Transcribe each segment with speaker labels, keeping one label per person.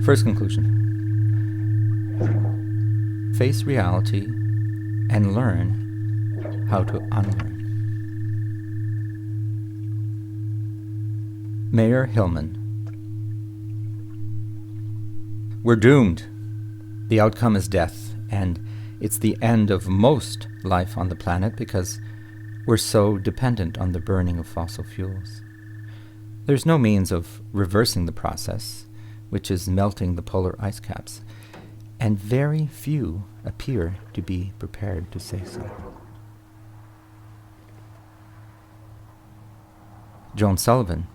Speaker 1: First conclusion. Face reality and learn how to unlearn. Mayor Hillman. We're doomed. The outcome is death, and it's the end of most life on the planet because we're so dependent on the burning of fossil fuels. There's no means of reversing the process, which is melting the polar ice caps, and very few appear to be prepared to say so. Joan Sullivan.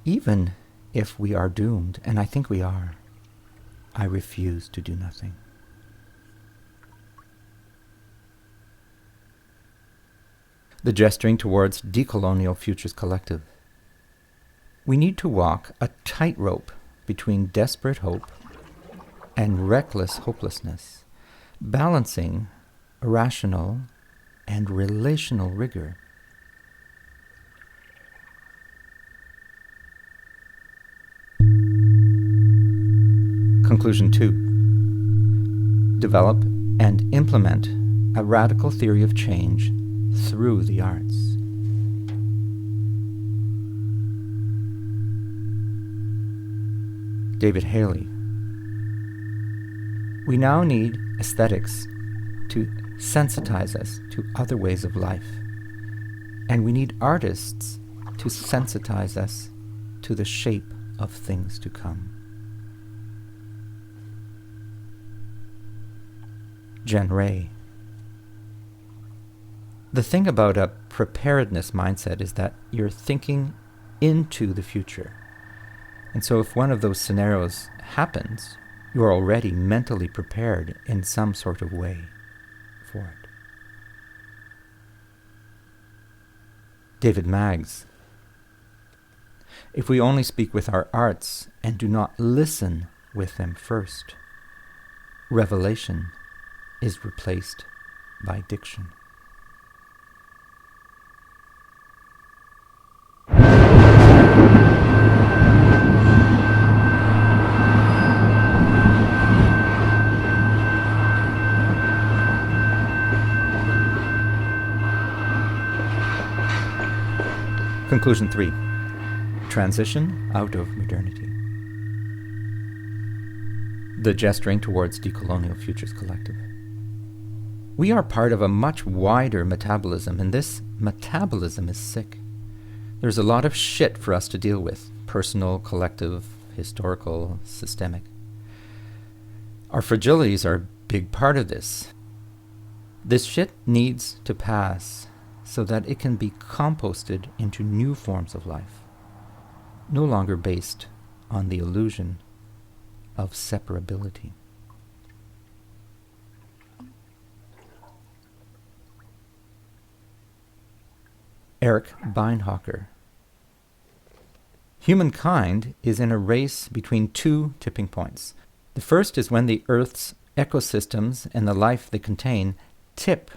Speaker 1: Even if we are doomed, and I think we are, I refuse to do nothing. The Gesturing Towards Decolonial Futures Collective. We need to walk a tightrope between desperate hope and reckless hopelessness, balancing rational and relational rigor. Conclusion 2. Develop and implement a radical theory of change through the arts. David Haley. We now need aesthetics to sensitize us to other ways of life, and we need artists to sensitize us to the shape of things to come. Jen Ray. The thing about a preparedness mindset is that you're thinking into the future. And so if one of those scenarios happens, you're already mentally prepared in some sort of way for it. David Maggs. If we only speak with our arts and do not listen with them first, revelation is replaced by diction. Conclusion 3. Transition out of modernity. The Gesturing Towards Decolonial Futures Collective. We are part of a much wider metabolism, and this metabolism is sick. There's a lot of shit for us to deal with, personal, collective, historical, systemic. Our fragilities are a big part of this. This shit needs to pass so that it can be composted into new forms of life, no longer based on the illusion of separability. Eric Beinhocker. Humankind is in a race between two tipping points. The first is when the Earth's ecosystems and the life they contain tip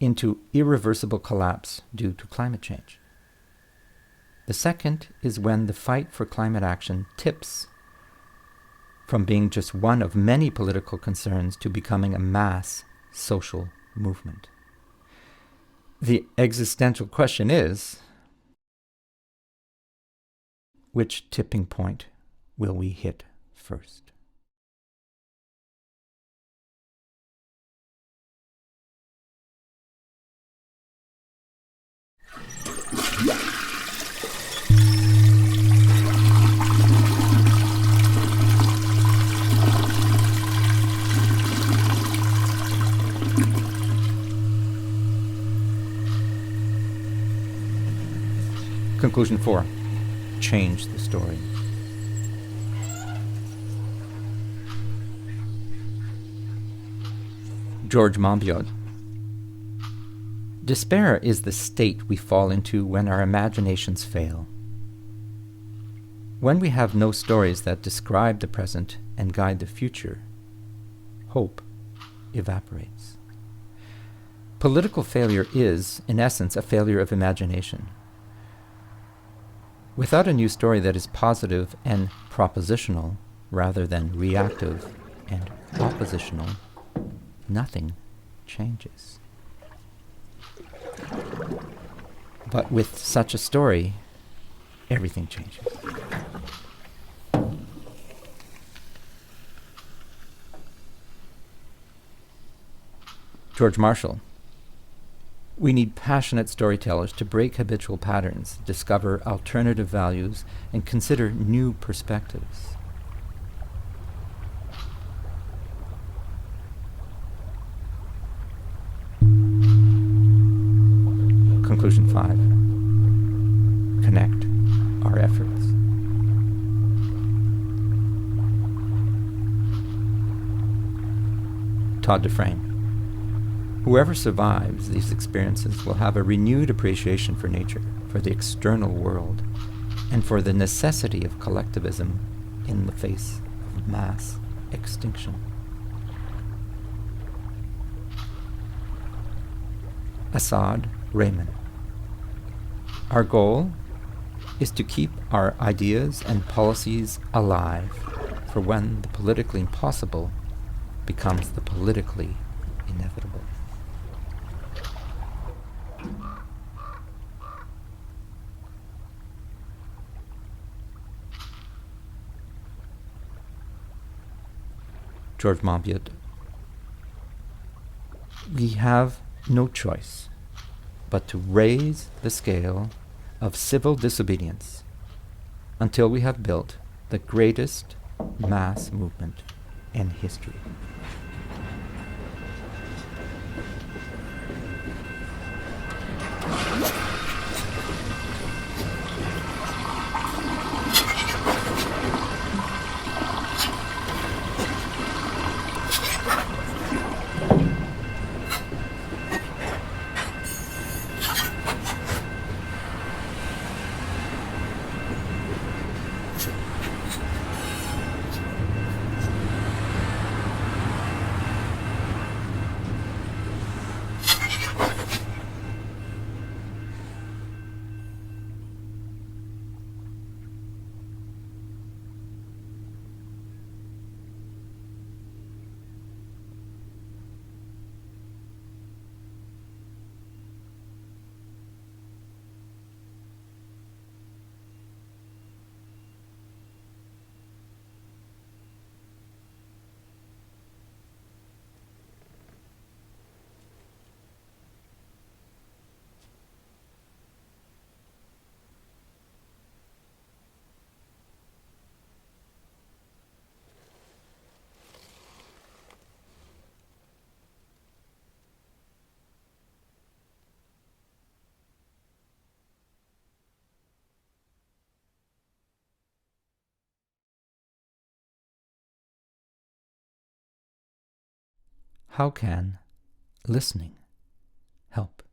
Speaker 1: into irreversible collapse due to climate change. The second is when the fight for climate action tips from being just one of many political concerns to becoming a mass social movement. The existential question is, which tipping point will we hit first? Conclusion 4. Change the story. George Monbiot. Despair is the state we fall into when our imaginations fail. When we have no stories that describe the present and guide the future, hope evaporates. Political failure is, in essence, a failure of imagination. Without a new story that is positive and propositional rather than reactive and oppositional, nothing changes. But with such a story, everything changes. George Marshall. We need passionate storytellers to break habitual patterns, discover alternative values, and consider new perspectives. Conclusion 5. Connect our efforts. Todd Dufresne. Whoever survives these experiences will have a renewed appreciation for nature, for the external world, and for the necessity of collectivism in the face of mass extinction. Assad Rehman. Our goal is to keep our ideas and policies alive for when the politically impossible becomes the politically inevitable. George Monbiot. We have no choice but to raise the scale of civil disobedience until we have built the greatest mass movement in history. How can listening help?